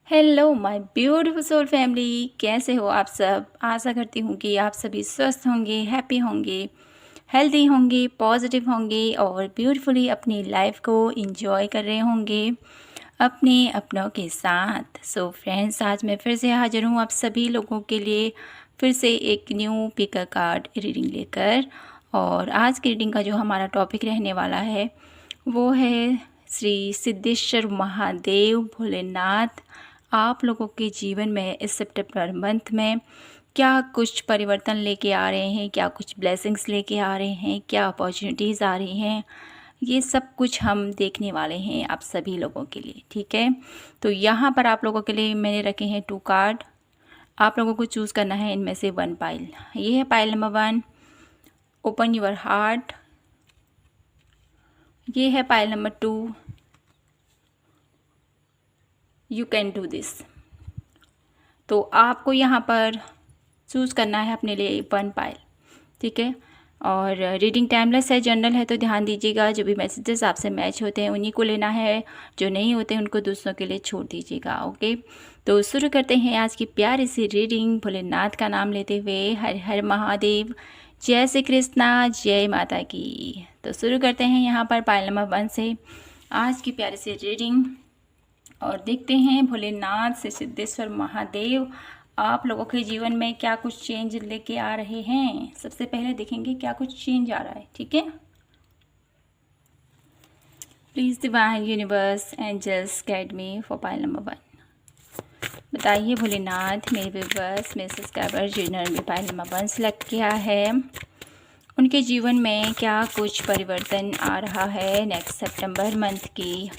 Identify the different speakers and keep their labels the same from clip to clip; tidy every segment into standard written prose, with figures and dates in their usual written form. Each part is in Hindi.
Speaker 1: Hello my beautiful soul family, कैसे हो आप सब। आशा करती हूँ कि आप सभी स्वस्थ होंगे, हैप्पी होंगे, हेल्दी होंगे, पॉजिटिव होंगे और ब्यूटीफुली अपनी लाइफ को एंजॉय कर रहे होंगे अपने अपनों के साथ। सो फ्रेंड्स, आज मैं फिर से हाजिर हूँ आप सभी लोगों के लिए फिर से एक न्यू पिकर कार्ड रीडिंग लेकर। और आज की रीडिंग का जो हमारा टॉपिक रहने वाला है वो है श्री सिद्धेश्वर महादेव भोलेनाथ आप लोगों के जीवन में इस सितंबर मंथ में क्या कुछ परिवर्तन लेके आ रहे हैं, क्या कुछ ब्लेसिंग्स लेके आ रहे हैं, क्या अपॉर्चुनिटीज़ आ रही हैं, ये सब कुछ हम देखने वाले हैं आप सभी लोगों के लिए। ठीक है, तो यहाँ पर आप लोगों के लिए मैंने रखे हैं 2 कार्ड। आप लोगों को चूज़ करना है इनमें से 1 पाइल। ये है pile number 1, open your heart. ये है pile number 2, you can do this. तो आपको यहाँ पर चूज़ करना है अपने लिए 1 पाइल। ठीक है, और रीडिंग टाइमलेस है, जनरल है, तो ध्यान दीजिएगा जो भी मैसेजेस आपसे मैच होते हैं उन्हीं को लेना है, जो नहीं होते उनको दूसरों के लिए छोड़ दीजिएगा। ओके, तो शुरू करते हैं आज की प्यारी सी रीडिंग भोलेनाथ का नाम लेते हुए। हर हर महादेव, जय श्री कृष्णा, जय माता की। तो शुरू करते हैं यहाँ पर पाइल नंबर 1 से आज की प्यारी सी रीडिंग और देखते हैं भोलेनाथ से सिद्धेश्वर महादेव आप लोगों के जीवन में क्या कुछ चेंज लेके आ रहे हैं। सबसे पहले देखेंगे क्या कुछ चेंज आ रहा है। ठीक है, please divine universe angels guide me for pile number 1। बताइए भोलेनाथ, मेरे व्यूअर्स, मेरे सब्सक्राइबर जिन्होंने भी पाइल नंबर 1 सेलेक्ट किया है उनके जीवन में क्या कुछ परिवर्तन आ रहा है नेक्स्ट सितंबर मंथ की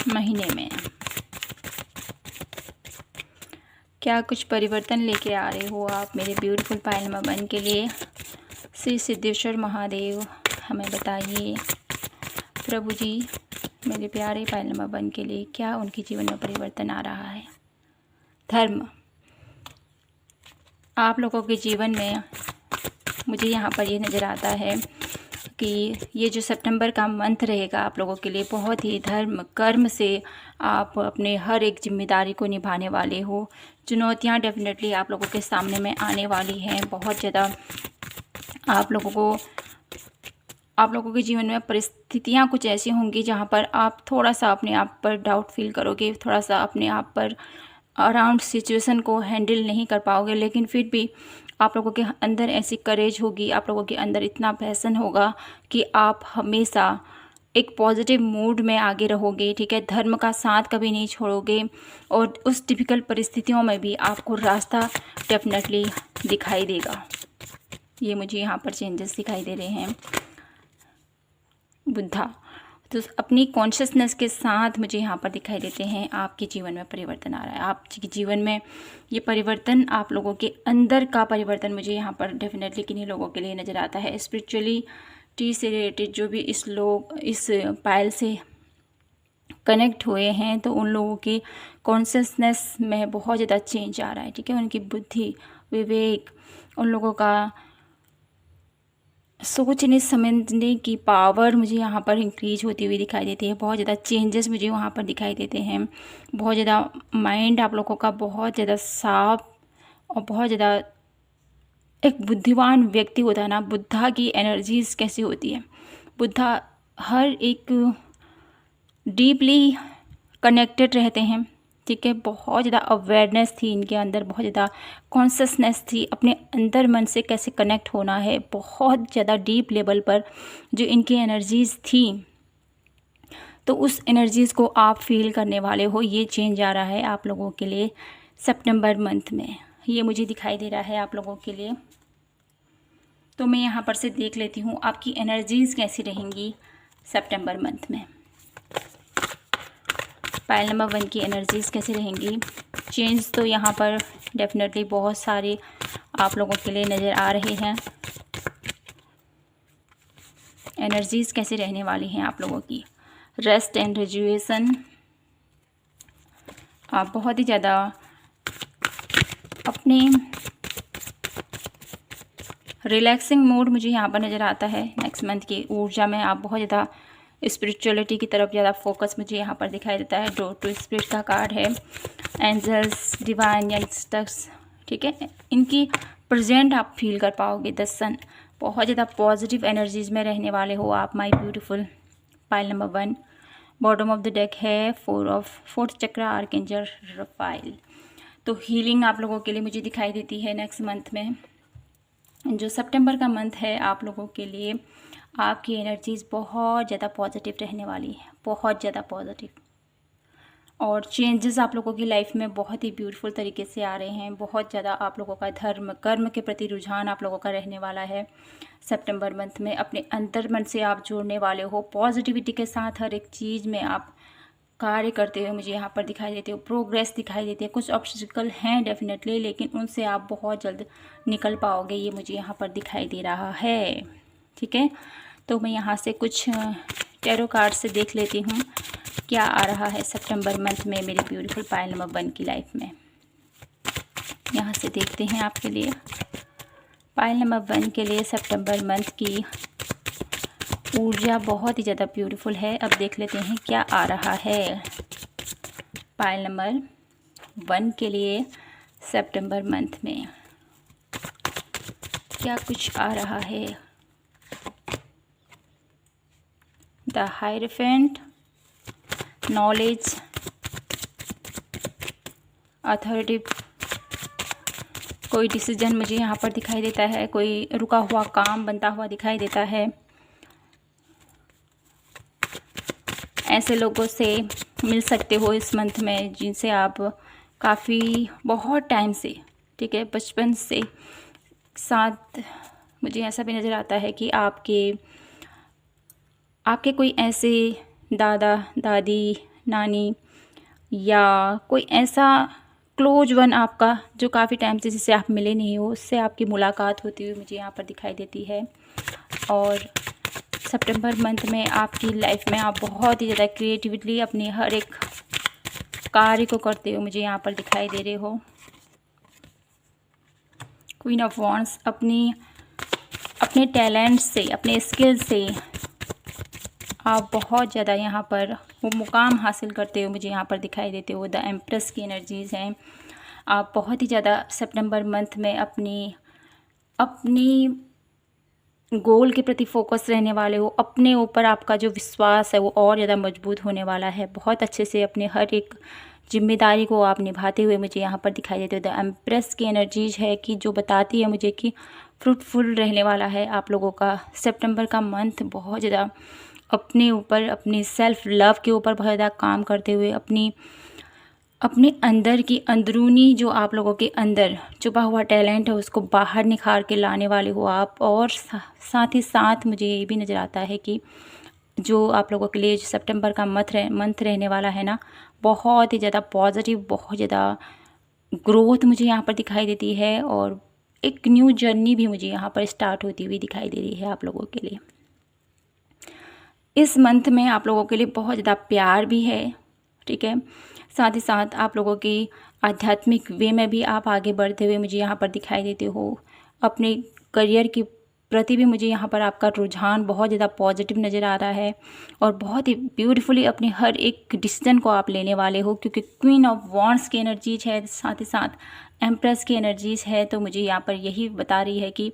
Speaker 1: महीने में। क्या कुछ परिवर्तन लेके आ रहे हो आप मेरे ब्यूटीफुल पाइल नंबर 1 के लिए। श्री सिद्धेश्वर महादेव हमें बताइए प्रभु जी, मेरे प्यारे पाइल नंबर 1 के लिए क्या उनके जीवन में परिवर्तन आ रहा है। धर्म, आप लोगों के जीवन में मुझे यहाँ पर ये नज़र आता है कि ये जो सितंबर का मंथ रहेगा आप लोगों के लिए बहुत ही धर्म कर्म से आप अपने हर एक जिम्मेदारी को निभाने वाले हो। चुनौतियाँ डेफिनेटली आप लोगों के सामने में आने वाली हैं। बहुत ज़्यादा आप लोगों के जीवन में परिस्थितियाँ कुछ ऐसी होंगी जहाँ पर आप थोड़ा सा अपने आप पर डाउट फील करोगे, थोड़ा सा अपने आप पर अराउंड सिचुएशन को हैंडल नहीं कर पाओगे, लेकिन फिर भी आप लोगों के अंदर ऐसी करेज होगी, आप लोगों के अंदर इतना पैशन होगा कि आप हमेशा एक पॉजिटिव मूड में आगे रहोगे। ठीक है, धर्म का साथ कभी नहीं छोड़ोगे और उस डिफ़िकल्ट परिस्थितियों में भी आपको रास्ता डेफिनेटली दिखाई देगा। ये मुझे यहाँ पर चेंजेस दिखाई दे रहे हैं। बुद्धा, तो अपनी कॉन्शियसनेस के साथ मुझे यहाँ पर दिखाई देते हैं आपके जीवन में परिवर्तन आ रहा है। आपके जीवन में ये परिवर्तन आप लोगों के अंदर का परिवर्तन मुझे यहाँ पर डेफिनेटली किन्हीं लोगों के लिए नज़र आता है। स्पिरिचुअलिटी से रिलेटेड जो भी इस पाइल से कनेक्ट हुए हैं तो उन लोगों की कॉन्शियसनेस में बहुत ज़्यादा चेंज आ रहा है। ठीक है, उनकी बुद्धि, विवेक, उन लोगों का सोचने समझने की पावर मुझे यहाँ पर इंक्रीज होती हुई दिखाई देती है। बहुत ज़्यादा चेंजेस मुझे वहाँ पर दिखाई देते हैं। बहुत ज़्यादा माइंड आप लोगों का बहुत ज़्यादा साफ और बहुत ज़्यादा एक बुद्धिमान व्यक्ति होता है ना। बुद्धा की एनर्जीज कैसी होती है, बुद्धा हर एक डीपली कनेक्टेड रहते हैं। ठीक है, बहुत ज़्यादा अवेयरनेस थी इनके अंदर, बहुत ज़्यादा कॉन्शियसनेस थी अपने अंदर मन से कैसे कनेक्ट होना है। बहुत ज़्यादा डीप लेवल पर जो इनकी एनर्जीज़ थी, तो उस एनर्जीज़ को आप फील करने वाले हो। ये चेंज आ रहा है आप लोगों के लिए सितंबर मंथ में, ये मुझे दिखाई दे रहा है आप लोगों के लिए। तो मैं यहाँ पर से देख लेती हूँ आपकी एनर्जीज़ कैसी रहेंगी सितंबर मंथ में। पाइल नंबर 1 की एनर्जीज़ कैसी रहेंगी। चेंज तो यहाँ पर डेफिनेटली बहुत सारे आप लोगों के लिए नज़र आ रहे हैं। एनर्जीज़ कैसी रहने वाली हैं आप लोगों की। रेस्ट एंड रिजुएशन, आप बहुत ही ज़्यादा अपने रिलैक्सिंग मूड मुझे यहाँ पर नज़र आता है। नेक्स्ट मंथ की ऊर्जा में आप बहुत ज़्यादा स्पिरिचुअलिटी की तरफ ज़्यादा फोकस मुझे यहाँ पर दिखाई देता है। ड्रॉ टू स्पिरिट का कार्ड है, एंजल्स, डिवाइन यंगस्टर्स, ठीक है, इनकी प्रेजेंट आप फील कर पाओगे। द सन, बहुत ज़्यादा पॉजिटिव एनर्जीज में रहने वाले हो आप my beautiful. Pile number 1, bottom of the deck है फोर्थ चक्र आर्कएंजल रफाइल। तो हीलिंग आप लोगों के लिए मुझे दिखाई देती है नेक्स्ट मंथ में। जो सितंबर का मंथ है आप लोगों के लिए, आपकी एनर्जीज बहुत ज़्यादा पॉजिटिव रहने वाली है, बहुत ज़्यादा पॉजिटिव, और चेंजेस आप लोगों की लाइफ में बहुत ही ब्यूटीफुल तरीके से आ रहे हैं। बहुत ज़्यादा आप लोगों का धर्म कर्म के प्रति रुझान आप लोगों का रहने वाला है। सितंबर मंथ में अपने अंतर्मन से आप जोड़ने वाले हो, पॉजिटिविटी के साथ हर एक चीज़ में आप कार्य करते हुए मुझे यहाँ पर दिखाई देते हो, प्रोग्रेस दिखाई देती है। कुछ ऑब्स्टिकल हैं डेफिनेटली, लेकिन उनसे आप बहुत जल्द निकल पाओगे, ये मुझे यहाँ पर दिखाई दे रहा है, ठीक है। तो मैं यहाँ से कुछ टैरो कार्ड से देख लेती हूँ क्या आ रहा है सितंबर मंथ में मेरी ब्यूटीफुल पाइल नंबर 1 की लाइफ में। यहाँ से देखते हैं आपके लिए पाइल नंबर 1 के लिए सितंबर मंथ की ऊर्जा बहुत ही ज़्यादा ब्यूटीफुल है। अब देख लेते हैं क्या आ रहा है पाइल नंबर 1 के लिए सितंबर मंथ में, क्या कुछ आ रहा है। द हायरफेंट, नॉलेज, अथॉरिटी, कोई डिसीजन मुझे यहाँ पर दिखाई देता है, कोई रुका हुआ काम बनता हुआ दिखाई देता है। ऐसे लोगों से मिल सकते हो इस मंथ में जिनसे आप काफ़ी बहुत टाइम से, ठीक है, बचपन से साथ। मुझे ऐसा भी नज़र आता है कि आपके कोई ऐसे दादा दादी नानी या कोई ऐसा क्लोज वन आपका जो काफ़ी टाइम से जिससे आप मिले नहीं हो, उससे आपकी मुलाकात होती हुई मुझे यहाँ पर दिखाई देती है। और सितंबर मंथ में आपकी लाइफ में आप बहुत ही ज़्यादा क्रिएटिवली अपनी हर एक कार्य को करते हो मुझे यहाँ पर दिखाई दे रहे हो। क्वीन ऑफ वॉन्ड्स, अपने टैलेंट से, अपने स्किल से आप बहुत ज़्यादा यहाँ पर वो मुकाम हासिल करते हो मुझे यहाँ पर दिखाई देते हो। द एम्प्रेस की एनर्जीज़ हैं। आप बहुत ही ज़्यादा सितंबर मंथ में अपनी गोल के प्रति फोकस रहने वाले हो। अपने ऊपर आपका जो विश्वास है वो और ज़्यादा मजबूत होने वाला है। बहुत अच्छे से अपने हर एक जिम्मेदारी को आप निभाते हुए मुझे यहाँ पर दिखाई देते हो। द एम्प्रेस की एनर्जीज है कि जो बताती है मुझे कि फ्रूटफुल रहने वाला है आप लोगों का सितंबर का मंथ। बहुत ज़्यादा अपने ऊपर, अपनी सेल्फ लव के ऊपर बहुत ज़्यादा काम करते हुए अपने अंदर की अंदरूनी जो आप लोगों के अंदर छुपा हुआ टैलेंट है उसको बाहर निखार के लाने वाले हो आप। और साथ ही साथ मुझे ये भी नज़र आता है कि जो आप लोगों के लिए जो सितंबर का मंथ रहने वाला है ना, बहुत ही ज़्यादा पॉजिटिव, बहुत ज़्यादा ग्रोथ मुझे यहाँ पर दिखाई देती है। और एक न्यू जर्नी भी मुझे यहाँ पर स्टार्ट होती हुई दिखाई दे रही है आप लोगों के लिए। इस मंथ में आप लोगों के लिए बहुत ज़्यादा प्यार भी है, ठीक है। साथ ही साथ आप लोगों की आध्यात्मिक वे में भी आप आगे बढ़ते हुए मुझे यहाँ पर दिखाई देते हो। अपने करियर की प्रति भी मुझे यहाँ पर आपका रुझान बहुत ज़्यादा पॉजिटिव नज़र आ रहा है। और बहुत ही ब्यूटीफुली अपने हर एक डिसीजन को आप लेने वाले हो, क्योंकि क्वीन ऑफ वॉन्ड्स की एनर्जीज है, साथ ही साथ एम्प्रेस की एनर्जीज है। तो मुझे यहाँ पर यही बता रही है कि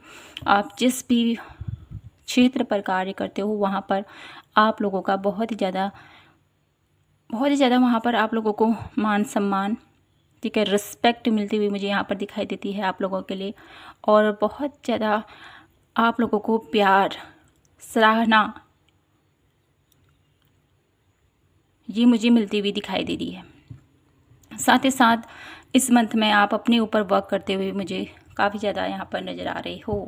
Speaker 1: आप जिस भी क्षेत्र पर कार्य करते हो वहाँ पर आप लोगों का बहुत ही ज़्यादा वहाँ पर आप लोगों को मान सम्मान, ठीक है, रिस्पेक्ट मिलती हुई मुझे यहाँ पर दिखाई देती है आप लोगों के लिए। और बहुत ज़्यादा आप लोगों को प्यार, सराहना ये मुझे मिलती हुई दिखाई दे रही है। साथ ही साथ इस मंथ में आप अपने ऊपर वर्क करते हुए मुझे काफ़ी ज़्यादा यहाँ पर नज़र आ रहे हो।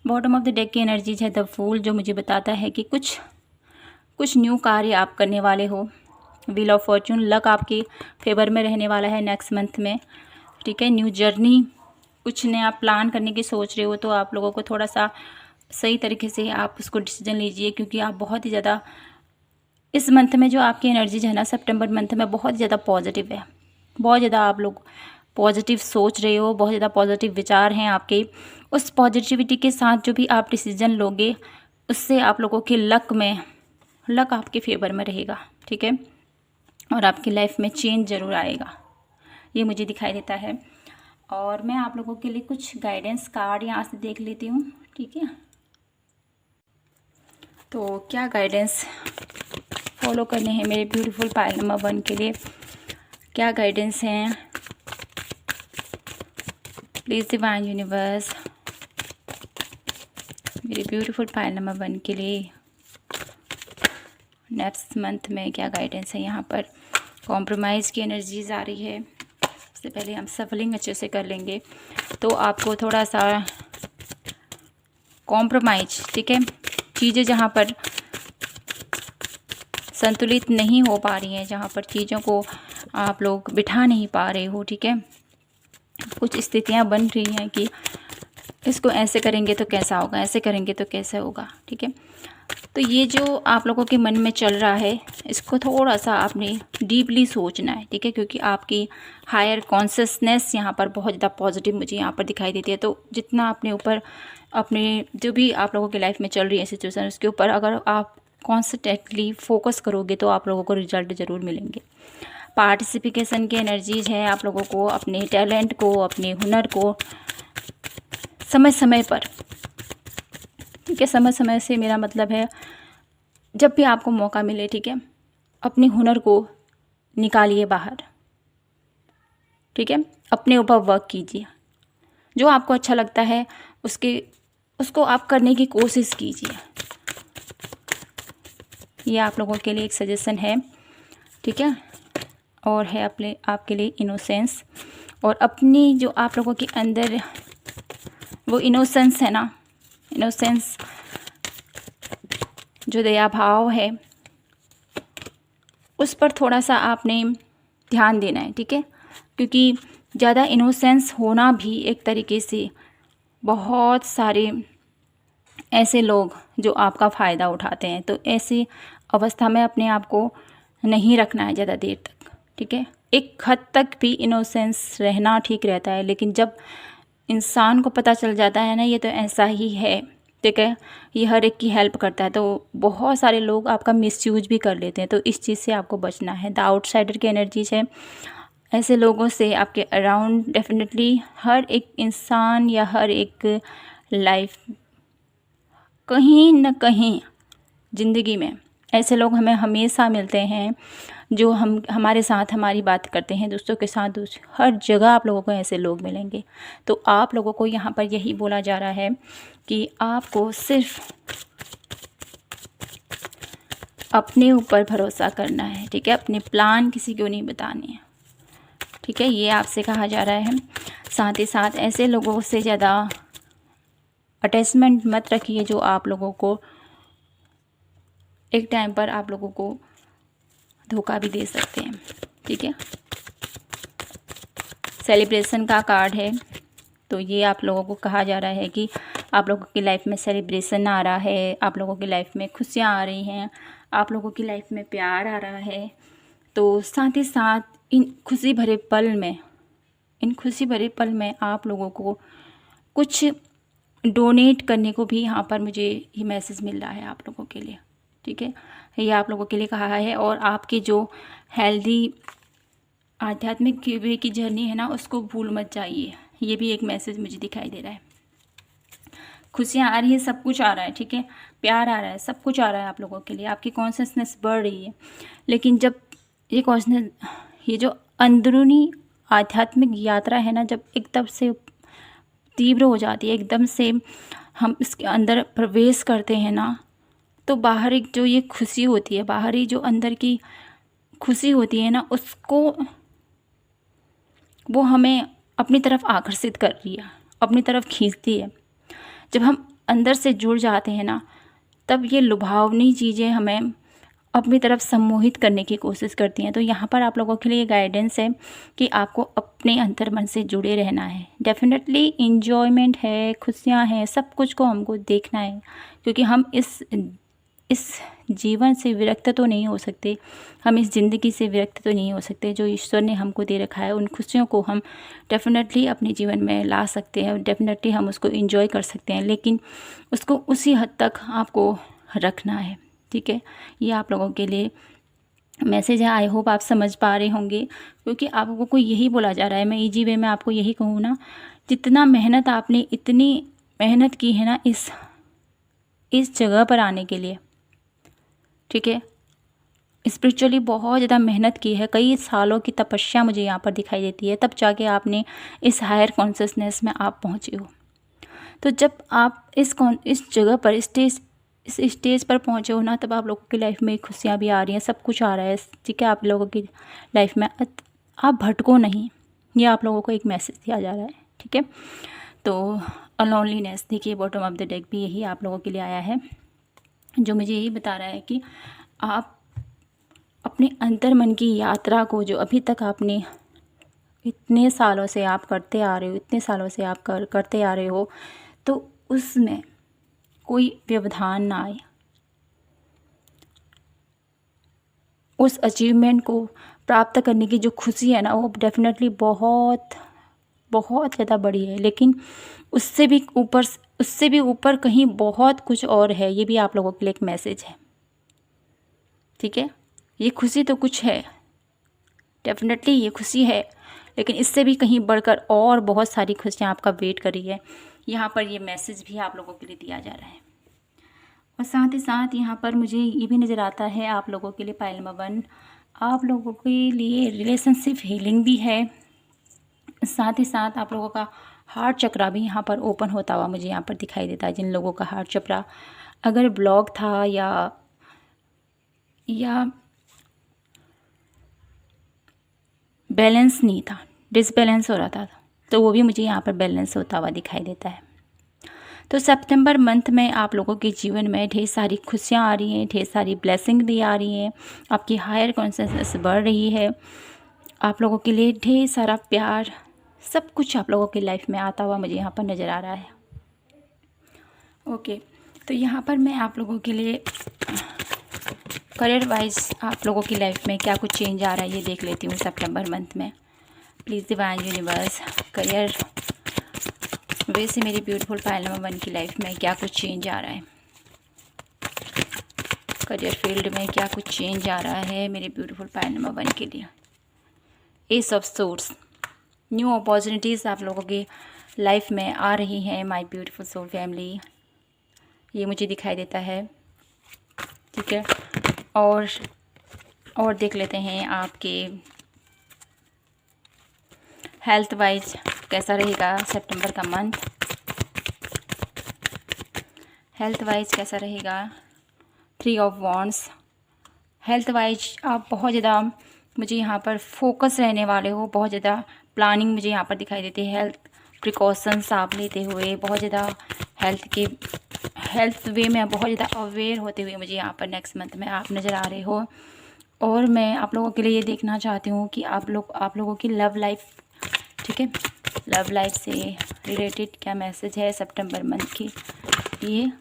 Speaker 1: बॉटम ऑफ द डेक की एनर्जीज है द फूल, जो मुझे बताता है कि कुछ न्यू कार्य आप करने वाले हो। व्हील ऑफ फॉर्चून, लक आपके फेवर में रहने वाला है नेक्स्ट मंथ में, ठीक है। न्यू जर्नी, कुछ नया प्लान करने की सोच रहे हो तो आप लोगों को थोड़ा सा सही तरीके से आप उसको डिसीजन लीजिए, क्योंकि आप बहुत ही ज़्यादा इस मंथ में जो आपकी एनर्जीज है ना सितंबर मंथ में बहुत ज़्यादा पॉजिटिव है। बहुत ज़्यादा आप लोग पॉजिटिव सोच रहे हो, बहुत ज़्यादा पॉजिटिव विचार हैं आपके। उस पॉजिटिविटी के साथ जो भी आप डिसीजन लोगे उससे आप लोगों के लक में लक आपके फेवर में रहेगा, ठीक है, और आपकी लाइफ में चेंज ज़रूर आएगा, ये मुझे दिखाई देता है। और मैं आप लोगों के लिए कुछ गाइडेंस कार्ड यहाँ से देख लेती हूँ, ठीक है। तो क्या गाइडेंस फॉलो करने हैं मेरे ब्यूटीफुल पायल नंबर 1 के लिए, क्या गाइडेंस हैं प्लीज़ डिवाइन यूनिवर्स मेरे ब्यूटीफुल पायल नंबर 1 के लिए नेक्स्ट मंथ में क्या गाइडेंस है। यहाँ पर कॉम्प्रोमाइज़ की एनर्जीज आ रही है। सबसे पहले हम सफलिंग अच्छे से कर लेंगे, तो आपको थोड़ा सा कॉम्प्रोमाइज, ठीक है, चीज़ें जहाँ पर संतुलित नहीं हो पा रही हैं, जहाँ पर चीज़ों को आप लोग बिठा नहीं पा रहे हो, ठीक है, कुछ स्थितियाँ बन रही हैं कि इसको ऐसे करेंगे तो कैसा होगा, ऐसे करेंगे तो कैसे होगा, ठीक है। तो ये जो आप लोगों के मन में चल रहा है, इसको थोड़ा सा आपने डीपली सोचना है, ठीक है, क्योंकि आपकी हायर कॉन्शियसनेस यहाँ पर बहुत ज़्यादा पॉजिटिव मुझे यहाँ पर दिखाई देती है। तो जितना अपने ऊपर, अपने जो भी आप लोगों की लाइफ में चल रही है सिचुएशन, उसके ऊपर अगर आप कॉन्स्टेंटली फोकस करोगे तो आप लोगों को रिजल्ट ज़रूर मिलेंगे। पार्टिसिपेशन की एनर्जीज है, आप लोगों को अपने टैलेंट को, अपने हुनर को समय समय पर, ठीक है, समय समय से मेरा मतलब है जब भी आपको मौका मिले, ठीक है, अपने हुनर को निकालिए बाहर, ठीक है, अपने ऊपर वर्क कीजिए, जो आपको अच्छा लगता है उसको आप करने की कोशिश कीजिए। ये आप लोगों के लिए एक सजेशन है, ठीक है। और है आपके लिए इनोसेंस, और अपनी जो आप लोगों के अंदर वो इनोसेंस है ना, इनोसेंस जो दया भाव है, उस पर थोड़ा सा आपने ध्यान देना है, ठीक है, क्योंकि ज़्यादा इनोसेंस होना भी एक तरीके से बहुत सारे ऐसे लोग जो आपका फ़ायदा उठाते हैं, तो ऐसी अवस्था में अपने आप को नहीं रखना है ज़्यादा देर तक, ठीक है। एक हद तक भी इनोसेंस रहना ठीक रहता है, लेकिन जब इंसान को पता चल जाता है ना ये तो ऐसा ही है, ठीक है, ये हर एक की हेल्प करता है, तो बहुत सारे लोग आपका मिसयूज भी कर लेते हैं। तो इस चीज़ से आपको बचना है। द आउटसाइडर की एनर्जीज है, ऐसे लोगों से आपके अराउंड डेफिनेटली हर एक इंसान या हर एक लाइफ कहीं न कहीं ज़िंदगी में ऐसे लोग हमें हमेशा मिलते हैं जो हमारे साथ हमारी बात करते हैं, दोस्तों के साथ हर जगह आप लोगों को ऐसे लोग मिलेंगे। तो आप लोगों को यहाँ पर यही बोला जा रहा है कि आपको सिर्फ अपने ऊपर भरोसा करना है, ठीक है, अपने प्लान किसी को नहीं बताने हैं, ठीक है, ये आपसे कहा जा रहा है। साथ ही साथ ऐसे लोगों से ज़्यादा अटैचमेंट मत रखिए जो आप लोगों को एक टाइम पर आप लोगों को धोखा भी दे सकते हैं, ठीक है। सेलिब्रेशन का कार्ड है, तो ये आप लोगों को कहा जा रहा है कि आप लोगों की लाइफ में सेलिब्रेशन आ रहा है, आप लोगों की लाइफ में खुशियाँ आ रही हैं, आप लोगों की लाइफ में प्यार आ रहा है। तो साथ ही साथ इन खुशी भरे पल में आप लोगों को कुछ डोनेट करने को भी यहाँ पर मुझे ये मैसेज मिल रहा है आप लोगों के लिए, ठीक है, ये आप लोगों के लिए कहा है। और आपकी जो हेल्दी आध्यात्मिक वे की जर्नी है ना, उसको भूल मत जाइए, ये भी एक मैसेज मुझे दिखाई दे रहा है। खुशियाँ आ रही है, सब कुछ आ रहा है, ठीक है, प्यार आ रहा है, सब कुछ आ रहा है आप लोगों के लिए, आपकी कॉन्शियसनेस बढ़ रही है। लेकिन जब ये जो अंदरूनी आध्यात्मिक यात्रा है ना, जब एकदम से तीव्र हो जाती है, एकदम से हम इसके अंदर प्रवेश करते हैं ना, तो बाहर एक जो ये खुशी होती है, बाहरी जो अंदर की खुशी होती है ना, उसको वो हमें अपनी तरफ आकर्षित कर रही है, अपनी तरफ खींचती है। जब हम अंदर से जुड़ जाते हैं ना, तब ये लुभावनी चीज़ें हमें अपनी तरफ सम्मोहित करने की कोशिश करती हैं। तो यहाँ पर आप लोगों के लिए गाइडेंस है कि आपको अपने अंतर्मन से जुड़े रहना है। डेफिनेटली इन्जॉयमेंट है, खुशियाँ हैं, सब कुछ को हमको देखना है, क्योंकि हम इस जीवन से विरक्त तो नहीं हो सकते, हम इस ज़िंदगी से विरक्त तो नहीं हो सकते। जो ईश्वर ने हमको दे रखा है, उन खुशियों को हम डेफिनेटली अपने जीवन में ला सकते हैं, डेफिनेटली हम उसको एंजॉय कर सकते हैं, लेकिन उसको उसी हद तक आपको रखना है, ठीक है, ये आप लोगों के लिए मैसेज है। आई होप आप समझ पा रहे होंगे, क्योंकि आप लोगों को यही बोला जा रहा है। मैं ईजी वे में आपको यही कहूँ ना, जितना मेहनत आपने इतनी मेहनत की है ना इस जगह पर आने के लिए, ठीक है, स्पिरिचुअली बहुत ज़्यादा मेहनत की है, कई सालों की तपस्या मुझे यहाँ पर दिखाई देती है, तब जाके आपने इस हायर कॉन्शियसनेस में आप पहुँचे हो। तो जब आप इस जगह पर इस स्टेज पर पहुँचे हो ना, तब आप लोगों की लाइफ में खुशियाँ भी आ रही हैं, सब कुछ आ रहा है, ठीक है। आप लोगों की लाइफ में आप भटको नहीं, ये आप लोगों को एक मैसेज दिया जा रहा है, ठीक है। तो लोनलीनेस, देखिए बॉटम ऑफ द डेक भी यही आप लोगों के लिए आया है, जो मुझे यही बता रहा है कि आप अपने अंतर मन की यात्रा को, जो अभी तक आपने इतने सालों से आप करते आ रहे हो, इतने सालों से आप करते आ रहे हो, तो उसमें कोई व्यवधान ना आए। उस अचीवमेंट को प्राप्त करने की जो खुशी है ना, वो डेफिनेटली बहुत बहुत ज़्यादा बड़ी है, लेकिन उससे भी ऊपर कहीं बहुत कुछ और है। ये भी आप लोगों के लिए एक मैसेज है, ठीक है। ये खुशी तो कुछ है, डेफिनेटली ये खुशी है, लेकिन इससे भी कहीं बढ़कर और बहुत सारी खुशियाँ आपका वेट कर रही है। यहाँ पर ये मैसेज भी आप लोगों के लिए दिया जा रहा है। और साथ ही साथ यहाँ पर मुझे ये भी नज़र आता है आप लोगों के लिए, पाइल नंबर 1, आप लोगों के लिए रिलेशनशिप हीलिंग भी है। साथ ही साथ आप लोगों का हार्ट चक्रा भी यहाँ पर ओपन होता हुआ मुझे यहाँ पर दिखाई देता है। जिन लोगों का हार्ट चक्रा अगर ब्लॉक था या बैलेंस नहीं था, डिसबैलेंस हो रहा था, तो वो भी मुझे यहाँ पर बैलेंस होता हुआ दिखाई देता है। तो सितंबर मंथ में आप लोगों के जीवन में ढेर सारी खुशियाँ आ रही हैं, ढेर सारी ब्लेसिंग भी आ रही हैं, आपकी हायर कॉन्शियसनेस बढ़ रही है, आप लोगों के लिए ढेर सारा प्यार, सब कुछ आप लोगों की लाइफ में आता हुआ मुझे यहाँ पर नज़र आ रहा है। ओके, तो यहाँ पर मैं आप लोगों के लिए करियर वाइज आप लोगों की लाइफ में क्या कुछ चेंज आ रहा है ये देख लेती हूँ सितंबर मंथ में। प्लीज़ डिवाइन यूनिवर्स, करियर वैसे मेरी ब्यूटीफुल पाइल नंबर 1 की लाइफ में क्या कुछ चेंज आ रहा है, करियर फील्ड में क्या कुछ चेंज आ रहा है मेरे ब्यूटीफुल पाइल नंबर 1 के लिए। S of source, new opportunities आप लोगों की लाइफ में आ रही हैं माय ब्यूटीफुल सोल फैमिली, ये मुझे दिखाई देता है, ठीक है। और देख लेते हैं आपके हेल्थ वाइज कैसा रहेगा सितंबर का मंथ, हेल्थ वाइज कैसा रहेगा। 3 ऑफ वॉन्ड्स, हेल्थ वाइज आप बहुत ज़्यादा मुझे यहाँ पर फोकस रहने वाले हो, बहुत ज़्यादा प्लानिंग मुझे यहाँ पर दिखाई देती है, हेल्थ प्रिकॉशंस आप लेते हुए, बहुत ज़्यादा हेल्थ वे में बहुत ज़्यादा अवेयर होते हुए मुझे यहाँ पर नेक्स्ट मंथ में आप नज़र आ रहे हो। और मैं आप लोगों के लिए ये देखना चाहती हूँ कि आप लोगों की लव लाइफ, ठीक है, लव लाइफ से रिलेटेड क्या मैसेज है सितंबर मंथ की, ये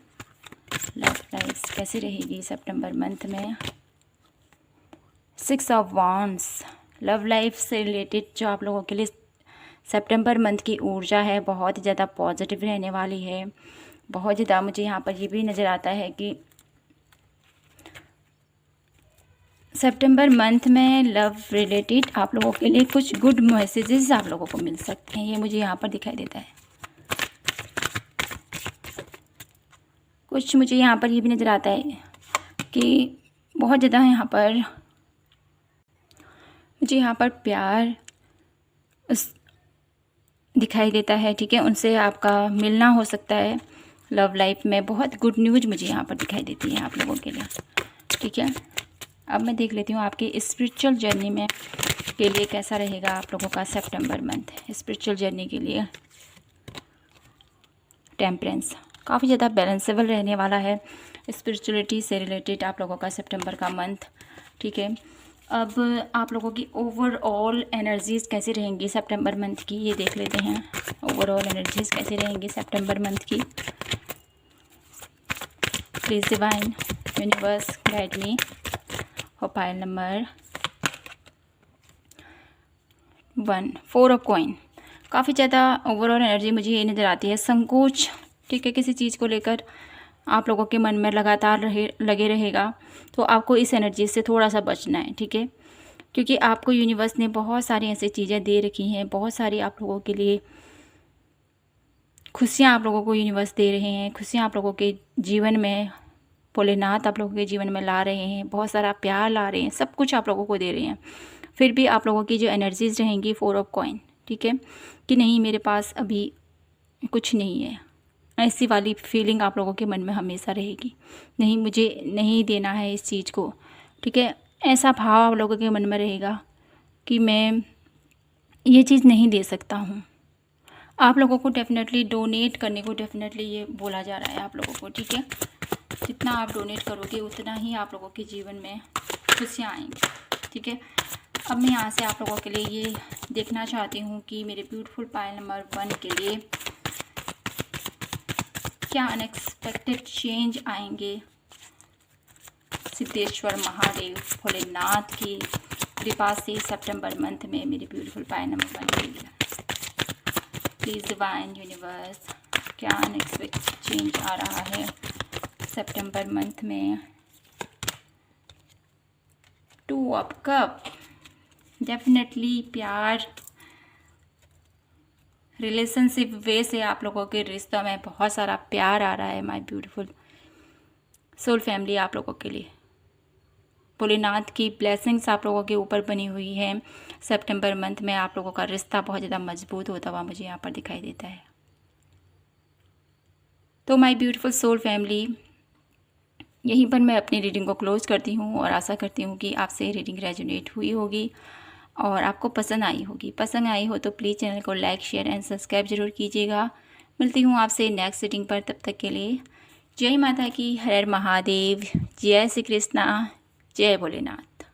Speaker 1: लव लाइफ कैसी रहेगी सितंबर मंथ में। 6 ऑफ वॉन्ड्स, लव लाइफ से रिलेटेड जो आप लोगों के लिए सितंबर मंथ की ऊर्जा है बहुत ज़्यादा पॉजिटिव रहने वाली है। बहुत ज़्यादा मुझे यहाँ पर ये भी नज़र आता है कि सितंबर मंथ में लव रिलेटेड आप लोगों के लिए कुछ गुड मैसेजेस आप लोगों को मिल सकते हैं, ये मुझे यहाँ पर दिखाई देता है। कुछ मुझे यहाँ पर ये भी नज़र आता है कि बहुत ज़्यादा यहाँ पर मुझे यहाँ पर प्यार दिखाई देता है, ठीक है, उनसे आपका मिलना हो सकता है। लव लाइफ में बहुत गुड न्यूज़ मुझे यहाँ पर दिखाई देती है आप लोगों के लिए, ठीक है। अब मैं देख लेती हूँ आपकी स्पिरिचुअल जर्नी में के लिए कैसा रहेगा आप लोगों का सितंबर मंथ, स्पिरिचुअल जर्नी के लिए। टेम्परेंस, काफ़ी ज़्यादा बैलेंसेबल रहने वाला है स्पिरिचुअलिटी से रिलेटेड आप लोगों का सितंबर का मंथ, ठीक है। अब आप लोगों की ओवरऑल एनर्जीज़ कैसी रहेंगी सितंबर मंथ की, ये देख लेते हैं। ओवरऑल एनर्जीज़ कैसी रहेंगी सितंबर मंथ की। Please divine universe guide me for pile number 1, 4 of coin. काफ़ी ज़्यादा ओवरऑल एनर्जी मुझे ये नज़र आती है, संकोच, ठीक है, किसी चीज़ को लेकर आप लोगों के मन में लगातार लगे रहेगा, तो आपको इस एनर्जी से थोड़ा सा बचना है, ठीक है। क्योंकि आपको यूनिवर्स ने बहुत सारी ऐसी चीज़ें दे रखी हैं, बहुत सारी आप लोगों के लिए खुशियाँ आप लोगों को यूनिवर्स दे रहे हैं, खुशियाँ आप लोगों के जीवन में भोलेनाथ आप लोगों के जीवन में ला रहे हैं, बहुत सारा प्यार ला रहे हैं, सब कुछ आप लोगों को दे रहे हैं। फिर भी आप लोगों की जो एनर्जीज़ रहेंगी 4 ऑफ कॉइन, ठीक है, कि नहीं मेरे पास अभी कुछ नहीं है, ऐसी वाली फीलिंग आप लोगों के मन में हमेशा रहेगी। नहीं, मुझे नहीं देना है इस चीज़ को, ठीक है, ऐसा भाव आप लोगों के मन में रहेगा कि मैं ये चीज़ नहीं दे सकता हूँ। आप लोगों को डेफिनेटली डोनेट करने को डेफिनेटली ये बोला जा रहा है आप लोगों को, ठीक है। जितना आप डोनेट करोगे उतना ही आप लोगों के जीवन में खुशियाँ आएंगी, ठीक है। अब मैं यहाँ से आप लोगों के लिए ये देखना चाहती हूँ कि मेरे ब्यूटीफुल पायल नंबर 1 के लिए क्या अनएक्सपेक्टेड चेंज आएंगे सिद्धेश्वर महादेव भोलेनाथ की कृपा से सितंबर मंथ में मेरे ब्यूटीफुल पायल नंबर 1 के लिए। प्लीज़ डिवाइन यूनिवर्स, क्या अनएक्सपेक्टेड चेंज आ रहा है सितंबर मंथ में। 2 ऑफ कप, डेफिनेटली प्यार, रिलेशनशिप वे से आप लोगों के रिश्तों में बहुत सारा प्यार आ रहा है माय ब्यूटीफुल सोल फैमिली। आप लोगों के लिए भोलेनाथ की ब्लेसिंग्स आप लोगों के ऊपर बनी हुई है। सितंबर मंथ में आप लोगों का रिश्ता बहुत ज़्यादा मजबूत होता हुआ मुझे यहाँ पर दिखाई देता है। तो माय ब्यूटीफुल सोल फैमिली, यहीं पर मैं अपनी रीडिंग को क्लोज करती हूँ और आशा करती हूँ कि आपसे रीडिंग रेजोनेट हुई होगी और आपको पसंद आई होगी। पसंद आई हो तो प्लीज़ चैनल को लाइक, शेयर एंड सब्सक्राइब जरूर कीजिएगा। मिलती हूँ आपसे नेक्स्ट रीडिंग पर, तब तक के लिए जय माता की, हर हर महादेव, जय श्री कृष्णा, जय Bholenath.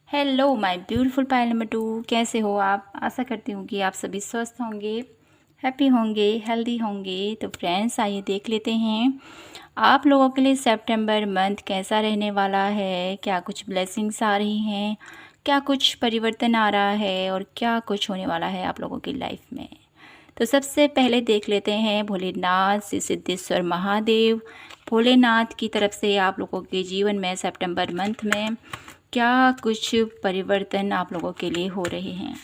Speaker 1: Hello my beautiful pile number 2, कैसे हो आप? आशा करती हूँ कि आप सभी स्वस्थ होंगे, हैप्पी होंगे, हेल्दी होंगे। तो फ्रेंड्स आइए देख लेते हैं आप लोगों के लिए सितंबर मंथ कैसा रहने वाला है। क्या कुछ ब्लेसिंग्स आ रही हैं, क्या कुछ परिवर्तन आ रहा है और क्या कुछ होने वाला है आप लोगों की लाइफ में। तो सबसे पहले देख लेते हैं भोलेनाथ श्री सिद्धेश्वर महादेव भोलेनाथ की तरफ से आप लोगों के जीवन में सितंबर मंथ में क्या कुछ परिवर्तन आप लोगों के लिए हो रहे हैं,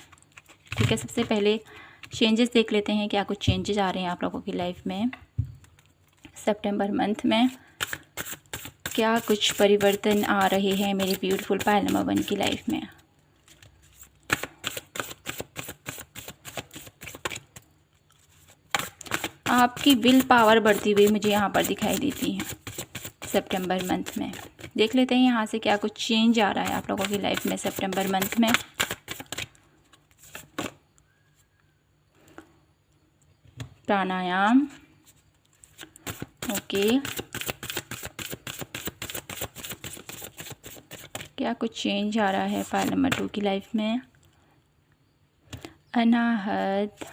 Speaker 1: ठीक है। सबसे पहले चेंजेस देख लेते हैं, क्या कुछ चेंजेस आ रहे हैं आप लोगों की लाइफ में सितंबर मंथ में, क्या कुछ परिवर्तन आ रहे हैं मेरे ब्यूटीफुल पायल नंबर 1 की लाइफ में। आपकी विल पावर बढ़ती हुई मुझे यहाँ पर दिखाई देती है सितंबर मंथ में। देख लेते हैं यहाँ से क्या कुछ चेंज आ रहा है आप लोगों की लाइफ में सितंबर मंथ में। प्राणायाम, ओके, क्या कुछ चेंज आ रहा है पायल नंबर 2 की लाइफ में। अनाहत,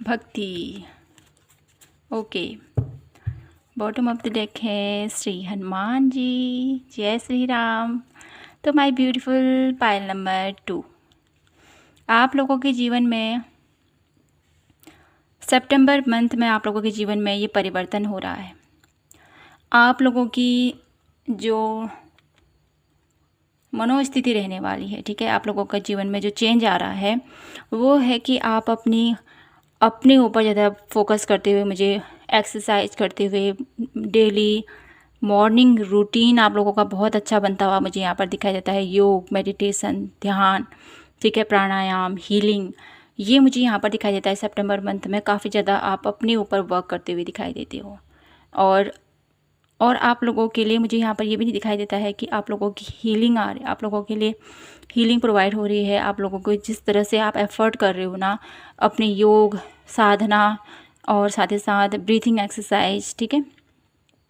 Speaker 1: भक्ति, okay. Bottom of the deck है श्री हनुमान जी, जय श्री राम। तो माय ब्यूटीफुल पायल नंबर 2, आप लोगों के जीवन में सितंबर मंथ में आप लोगों के जीवन में ये परिवर्तन हो रहा है। आप लोगों की जो मनोस्थिति रहने वाली है, ठीक है, आप लोगों का जीवन में जो चेंज आ रहा है वो है कि आप अपने ऊपर ज़्यादा फोकस करते हुए, मुझे एक्सरसाइज करते हुए, डेली मॉर्निंग रूटीन आप लोगों का बहुत अच्छा बनता हुआ मुझे यहाँ पर दिखाई देता है। योग, मेडिटेशन, ध्यान, ठीक है, प्राणायाम, हीलिंग, ये मुझे यहाँ पर दिखाई देता है। सितंबर मंथ में काफ़ी ज़्यादा आप अपने ऊपर वर्क करते हुए दिखाई देते हो और आप लोगों के लिए मुझे यहाँ पर ये भी दिखाई देता है कि आप लोगों की हीलिंग आ रही है, आप लोगों के लिए हीलिंग प्रोवाइड हो रही है। आप लोगों को जिस तरह से आप एफर्ट कर रहे हो ना अपने योग साधना और साथ ही साथ ब्रीथिंग एक्सरसाइज, ठीक है,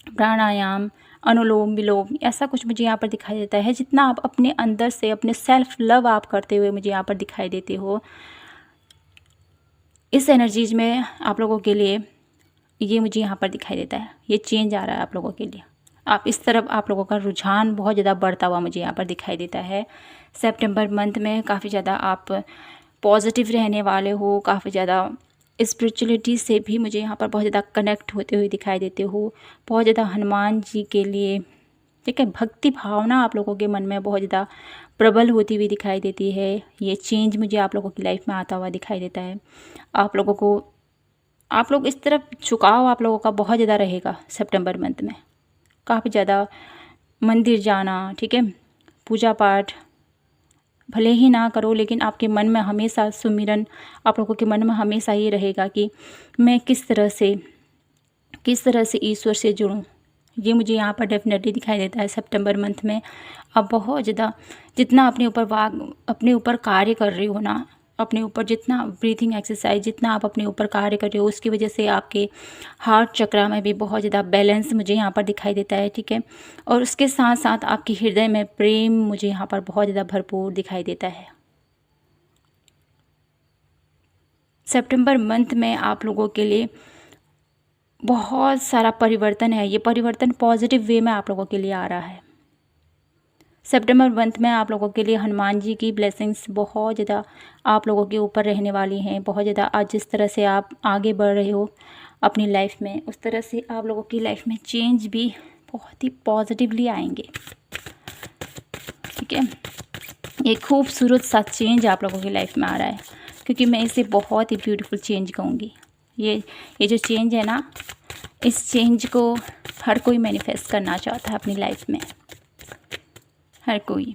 Speaker 1: प्राणायाम, अनुलोम विलोम, ऐसा कुछ मुझे यहाँ पर दिखाई देता है। जितना आप अपने अंदर से अपने सेल्फ लव आप करते हुए मुझे यहाँ पर दिखाई देते हो, इस एनर्जीज में आप लोगों के लिए ये मुझे यहाँ पर दिखाई देता है। ये चेंज आ रहा है आप लोगों के लिए, आप इस तरफ आप लोगों का रुझान बहुत ज़्यादा बढ़ता हुआ मुझे यहाँ पर दिखाई देता है। सितंबर मंथ में काफ़ी ज़्यादा आप पॉजिटिव रहने वाले हो, काफ़ी ज़्यादा स्पिरिचुअलिटी से भी मुझे यहाँ पर बहुत ज़्यादा कनेक्ट होते हुए दिखाई देते हो। बहुत ज़्यादा हनुमान जी के लिए, ठीक है, भक्ति भावना आप लोगों के मन में बहुत ज़्यादा प्रबल होती हुई दिखाई देती है। ये चेंज मुझे आप लोगों की लाइफ में आता हुआ दिखाई देता है। आप लोग इस तरफ झुकाव आप लोगों का बहुत ज़्यादा रहेगा सितंबर मंथ में। काफ़ी ज़्यादा मंदिर जाना, ठीक है, पूजा पाठ भले ही ना करो, लेकिन आपके मन में हमेशा सुमिरन, आप लोगों के मन में हमेशा ये रहेगा कि मैं किस तरह से ईश्वर से जुड़ूं। ये मुझे यहाँ पर डेफिनेटली दिखाई देता है सितंबर मंथ में। आप बहुत ज़्यादा जितना अपने ऊपर कार्य कर रही हो ना, अपने ऊपर जितना ब्रीथिंग एक्सरसाइज, जितना आप अपने ऊपर कार्य कर रहे हो, उसकी वजह से आपके हार्ट चक्रा में भी बहुत ज़्यादा बैलेंस मुझे यहाँ पर दिखाई देता है, ठीक है। और उसके साथ साथ आपके हृदय में प्रेम मुझे यहाँ पर बहुत ज़्यादा भरपूर दिखाई देता है। सितंबर मंथ में आप लोगों के लिए बहुत सारा परिवर्तन है। ये परिवर्तन पॉजिटिव वे में आप लोगों के लिए आ रहा है। सितंबर मंथ में आप लोगों के लिए हनुमान जी की ब्लेसिंग्स बहुत ज़्यादा आप लोगों के ऊपर रहने वाली हैं। बहुत ज़्यादा आज जिस तरह से आप आगे बढ़ रहे हो अपनी लाइफ में, उस तरह से आप लोगों की लाइफ में चेंज भी बहुत ही पॉजिटिवली आएंगे, ठीक है। एक खूबसूरत सा चेंज आप लोगों की लाइफ में आ रहा है, क्योंकि मैं इसे बहुत ही ब्यूटीफुल चेंज कहूँगी। ये जो चेंज है ना, इस चेंज को हर कोई मैनिफेस्ट करना चाहता है अपनी लाइफ में, हर कोई।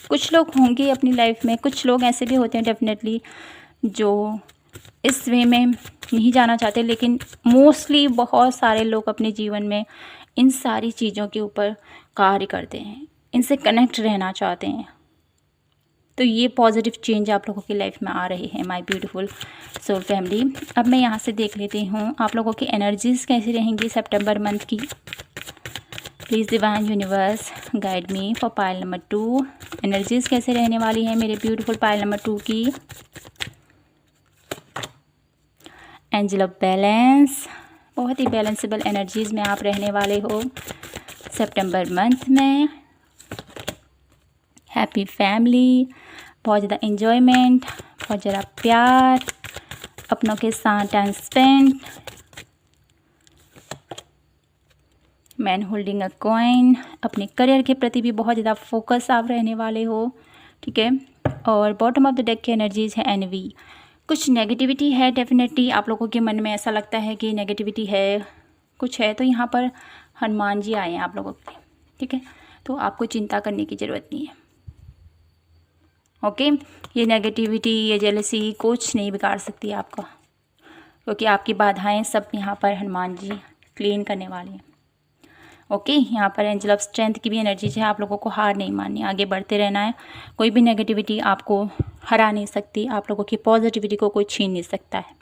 Speaker 1: कुछ लोग होंगे अपनी लाइफ में, कुछ लोग ऐसे भी होते हैं डेफिनेटली जो इस वे में नहीं जाना चाहते, लेकिन मोस्टली बहुत सारे लोग अपने जीवन में इन सारी चीज़ों के ऊपर कार्य करते हैं, इनसे कनेक्ट रहना चाहते हैं। तो ये पॉजिटिव चेंज आप लोगों की लाइफ में आ रही है माय ब्यूटीफुल सोल फैमिली। अब मैं यहाँ से देख लेती हूँ आप लोगों की एनर्जीज़ कैसी रहेंगी सितंबर मंथ की। Please divine universe guide me for pile number 2। Energies कैसे रहने वाली है मेरे ब्यूटीफुल पाइल नंबर 2 की। एंजल ऑफ बैलेंस, बहुत ही बैलेंसेबल एनर्जीज़ में आप रहने वाले हो सितंबर मंथ में। हैप्पी फैमिली, बहुत ज़्यादा इन्जॉयमेंट, बहुत ज़्यादा प्यार, अपनों के साथ time spend. Man holding a coin, अपने करियर के प्रति भी बहुत ज़्यादा फोकस आप रहने वाले हो, ठीक है। और बॉटम ऑफ द डेक की एनर्जीज है एनवी। कुछ नेगेटिविटी है डेफिनेटली, आप लोगों के मन में ऐसा लगता है कि नेगेटिविटी है, कुछ है, तो यहाँ पर हनुमान जी आए हैं आप लोगों के लिए, ठीक है। तो आपको चिंता करने की ज़रूरत नहीं है, ओके। ये नेगेटिविटी, ये जेलसी कुछ नहीं बिगाड़ सकती आपका, क्योंकि आपकी बाधाएं सब यहाँ पर हनुमान जी क्लीन करने वाले हैं, ओके। यहाँ पर एंजल ऑफ स्ट्रेंथ की भी एनर्जीज है। आप लोगों को हार नहीं माननी, आगे बढ़ते रहना है। कोई भी नेगेटिविटी आपको हरा नहीं सकती, आप लोगों की पॉजिटिविटी को कोई छीन नहीं सकता है,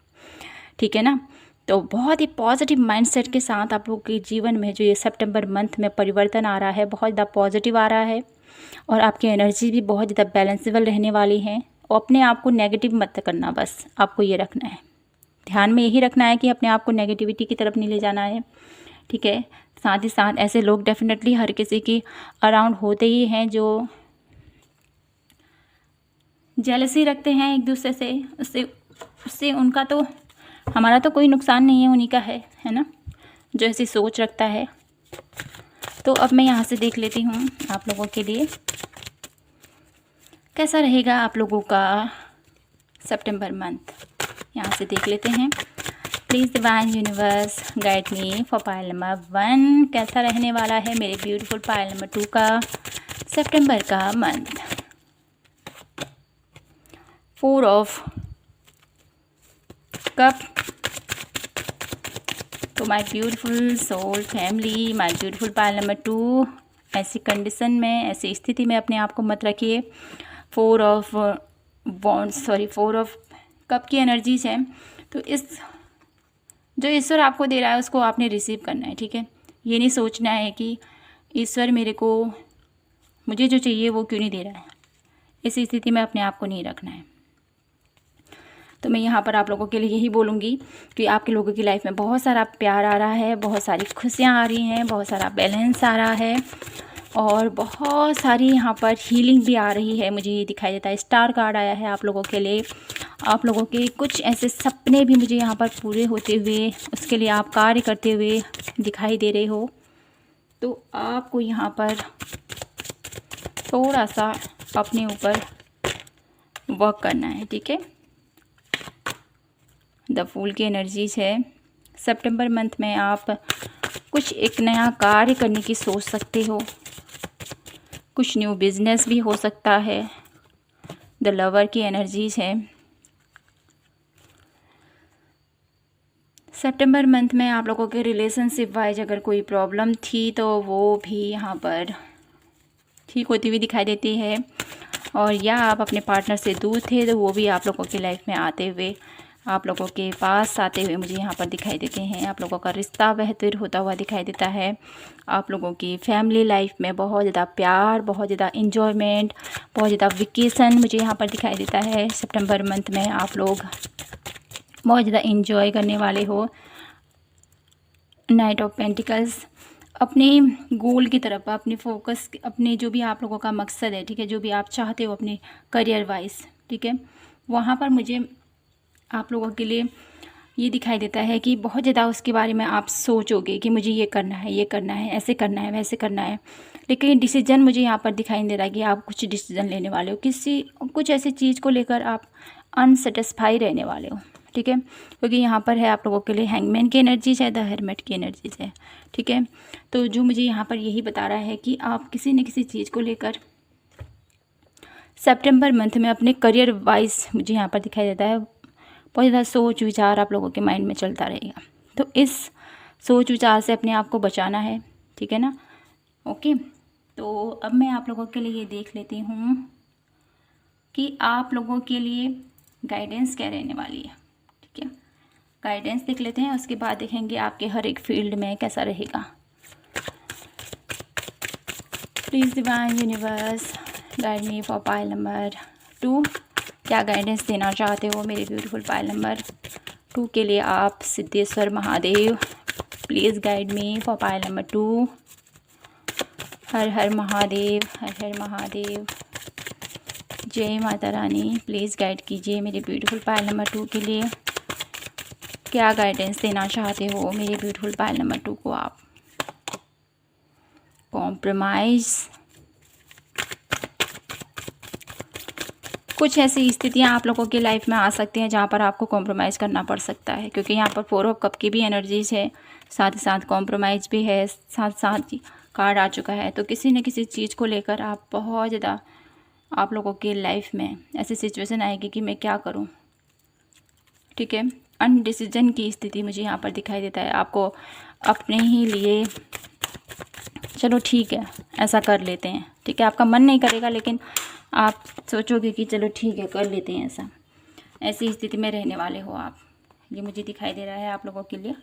Speaker 1: ठीक है ना। तो बहुत ही पॉजिटिव माइंडसेट के साथ आप लोगों के जीवन में जो ये सितंबर मंथ में परिवर्तन आ रहा है, बहुत ज़्यादा पॉजिटिव आ रहा है। और आपकी एनर्जी भी बहुत ज़्यादा बैलेंसेबल रहने वाली है। और अपने आप को नेगेटिव मत करना, बस आपको ये रखना है, ध्यान में यही रखना है कि अपने आप को नेगेटिविटी की तरफ नहीं ले जाना है, ठीक है। साथ ही साथ ऐसे लोग डेफिनेटली हर किसी की अराउंड होते ही हैं जो जेलसी रखते हैं एक दूसरे से, उससे उनका तो हमारा तो कोई नुकसान नहीं है, उन्हीं का है ना, जो ऐसी सोच रखता है। तो अब मैं यहाँ से देख लेती हूँ आप लोगों के लिए कैसा रहेगा आप लोगों का सितंबर मंथ। यहाँ से देख लेते हैं। Please divine universe guide me for pile number 1। कैसा रहने वाला है मेरे ब्यूटीफुल पाइल नंबर 2 का सितंबर का मंथ। 4 of cup. तो my beautiful soul family, my beautiful pile number 2, ऐसी कंडीशन में, ऐसी स्थिति में अपने आप को मत रखिए। 4 ऑफ कप की एनर्जीज है। तो इस जो ईश्वर आपको दे रहा है उसको आपने रिसीव करना है, ठीक है। ये नहीं सोचना है कि ईश्वर मुझे जो चाहिए वो क्यों नहीं दे रहा है। इस स्थिति में अपने आप को नहीं रखना है। तो मैं यहाँ पर आप लोगों के लिए यही बोलूँगी कि आपके लोगों की लाइफ में बहुत सारा प्यार आ रहा है, बहुत सारी खुशियाँ आ रही हैं, बहुत सारा बैलेंस आ रहा है। और बहुत सारी यहाँ पर हीलिंग भी आ रही है, मुझे ये दिखाई देता है। स्टार कार्ड आया है आप लोगों के लिए। आप लोगों के कुछ ऐसे सपने भी मुझे यहाँ पर पूरे होते हुए, उसके लिए आप कार्य करते हुए दिखाई दे रहे हो। तो आपको यहाँ पर थोड़ा सा अपने ऊपर वर्क करना है, ठीक है। द फूल की एनर्जीज है। सितंबर मंथ में आप कुछ एक नया कार्य करने की सोच सकते हो, कुछ न्यू बिजनेस भी हो सकता है। द लवर की एनर्जीज है। सितंबर मंथ में आप लोगों के रिलेशनशिप वाइज अगर कोई प्रॉब्लम थी तो वो भी यहाँ पर ठीक होती हुई दिखाई देती है, और या आप अपने पार्टनर से दूर थे तो वो भी आप लोगों की लाइफ में आते हुए, आप लोगों के पास आते हुए मुझे यहाँ पर दिखाई देते हैं। आप लोगों का रिश्ता बेहतर होता हुआ दिखाई देता है। आप लोगों की फैमिली लाइफ में बहुत ज़्यादा प्यार, बहुत ज़्यादा इन्जॉयमेंट, बहुत ज़्यादा वेकेशन मुझे यहाँ पर दिखाई देता है। सितंबर मंथ में आप लोग बहुत ज़्यादा इन्जॉय करने वाले हो। नाइट ऑफ पेंटिकल्स, अपने गोल की तरफ, अपने फोकस, अपने जो भी आप लोगों का मकसद है, ठीक है, जो भी आप चाहते हो अपने करियर वाइज, ठीक है, वहाँ पर मुझे आप लोगों के लिए ये दिखाई देता है कि बहुत ज़्यादा उसके बारे में आप सोचोगे कि मुझे ये करना है, ये करना है, ऐसे करना है, वैसे करना है, लेकिन डिसीजन मुझे यहाँ पर दिखाई दे रहा है कि आप कुछ डिसीजन लेने वाले हो, कुछ ऐसी चीज़ को लेकर आप अनसेटिस्फाई रहने वाले हो, ठीक है, क्योंकि यहाँ पर है आप लोगों के लिए हैंगमैन की एनर्जीज है, द हेरमिट की एनर्जीज है, ठीक है। तो जो मुझे यहाँ पर यही बता रहा है कि आप किसी न किसी चीज़ को लेकर सितंबर मंथ में अपने करियर वाइज मुझे यहाँ पर दिखाई देता है बहुत ज़्यादा सोच विचार आप लोगों के माइंड में चलता रहेगा। तो इस सोच विचार से अपने आप को बचाना है, ठीक है ना। ओके, तो अब मैं आप लोगों के लिए ये देख लेती हूँ कि आप लोगों के लिए गाइडेंस क्या रहने वाली है, ठीक है। गाइडेंस देख लेते हैं, उसके बाद देखेंगे आपके हर एक फील्ड में कैसा रहेगा। Please divine universe guide me for pile number 2। क्या गाइडेंस देना चाहते हो मेरे ब्यूटीफुल पाइल नंबर 2 के लिए आप Siddheshwar Mahadev. Please guide me for pile number 2। हर हर महादेव, हर हर महादेव, जय माता रानी। प्लीज़ गाइड कीजिए मेरे ब्यूटीफुल पाइल नंबर 2 के लिए। क्या गाइडेंस देना चाहते हो मेरे ब्यूटीफुल पाइल नंबर 2 को आप। कॉम्प्रोमाइज़, कुछ ऐसी स्थितियां आप लोगों की लाइफ में आ सकती हैं जहां पर आपको कॉम्प्रोमाइज़ करना पड़ सकता है, क्योंकि यहाँ पर 4 ऑफ कप की भी एनर्जीज है, साथ ही साथ कॉम्प्रोमाइज़ भी है, साथ साथ कार्ड आ चुका है। तो किसी न किसी चीज़ को लेकर आप बहुत ज़्यादा, आप लोगों की लाइफ में ऐसी सिचुएशन आएगी कि मैं क्या करूँ, ठीक है। अनडिसीजन की स्थिति मुझे यहाँ पर दिखाई देता है। आपको अपने ही लिए चलो ठीक है ऐसा कर लेते हैं, ठीक है, आपका मन नहीं करेगा लेकिन आप सोचोगे कि चलो ठीक है कर लेते हैं ऐसा, ऐसी स्थिति में रहने वाले हो आप, ये मुझे दिखाई दे रहा है आप लोगों के लिए।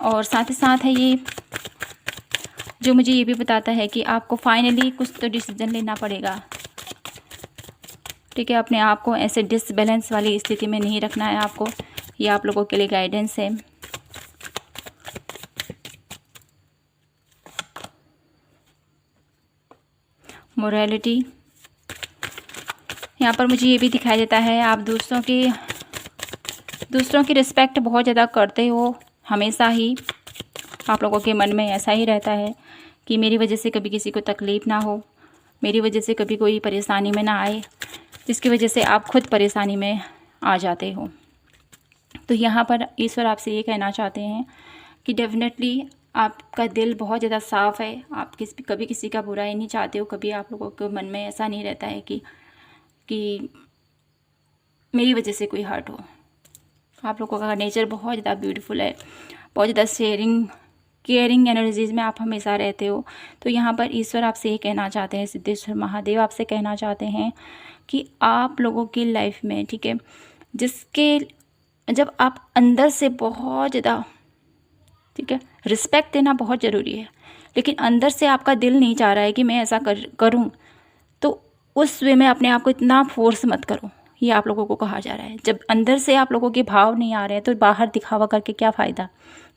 Speaker 1: और साथ ही साथ है ये जो मुझे ये भी बताता है कि आपको फाइनली कुछ तो डिसीजन लेना पड़ेगा, ठीक है। अपने आप को ऐसे डिसबैलेंस वाली स्थिति में नहीं रखना है आपको, ये आप लोगों के लिए गाइडेंस है। मोरालिटी, यहाँ पर मुझे ये भी दिखाई देता है आप दूसरों की रिस्पेक्ट बहुत ज़्यादा करते हो हमेशा ही। आप लोगों के मन में ऐसा ही रहता है कि मेरी वजह से कभी किसी को तकलीफ़ ना हो, मेरी वजह से कभी कोई परेशानी में ना आए, जिसकी वजह से आप खुद परेशानी में आ जाते हो। तो यहाँ पर ईश्वर आपसे ये कहना चाहते हैं कि डेफिनेटली आपका दिल बहुत ज़्यादा साफ़ है, आप कभी किसी का बुरा ही नहीं चाहते हो, कभी आप लोगों के मन में ऐसा नहीं रहता है कि मेरी वजह से कोई हर्ट हो। आप लोगों का नेचर बहुत ज़्यादा ब्यूटीफुल है, बहुत ज़्यादा शेयरिंग केयरिंग एनर्जीज में आप हमेशा रहते हो। तो यहाँ पर ईश्वर आपसे ये कहना चाहते हैं, सिद्धेश्वर महादेव आपसे कहना चाहते हैं कि आप लोगों की लाइफ में, ठीक है, जब आप अंदर से बहुत ज़्यादा, ठीक है, रिस्पेक्ट देना बहुत ज़रूरी है, लेकिन अंदर से आपका दिल नहीं चाह रहा है कि मैं ऐसा करूं, तो उस वे में अपने आप को इतना फोर्स मत करो, ये आप लोगों को कहा जा रहा है। जब अंदर से आप लोगों के भाव नहीं आ रहे हैं तो बाहर दिखावा करके क्या फ़ायदा।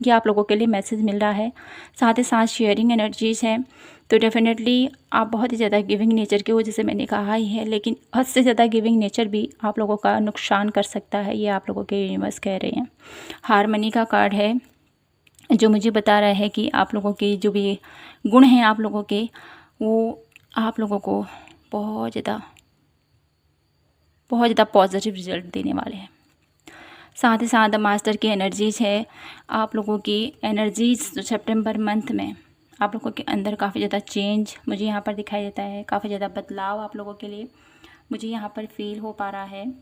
Speaker 1: ये आप लोगों के लिए मैसेज मिल रहा है। साथ ही साथ शेयरिंग एनर्जीज़ हैं, तो डेफिनेटली आप बहुत ही ज़्यादा गिविंग नेचर के हो, जैसे मैंने कहा ही है, लेकिन हद से ज़्यादा गिविंग नेचर भी आप लोगों का नुकसान कर सकता है, ये आप लोगों के यूनिवर्स कह रहे हैं। हारमनी का कार्ड है जो मुझे बता रहा है कि आप लोगों के जो भी गुण हैं आप लोगों के, वो आप लोगों को बहुत ज़्यादा पॉजिटिव रिजल्ट देने वाले हैं। साथ ही साथ मास्टर की एनर्जीज़ है। आप लोगों की एनर्जीज़ सितंबर मंथ में आप लोगों के अंदर काफ़ी ज़्यादा चेंज मुझे यहाँ पर दिखाई देता है, काफ़ी ज़्यादा बदलाव आप लोगों के लिए मुझे यहाँ पर फील हो पा रहा है।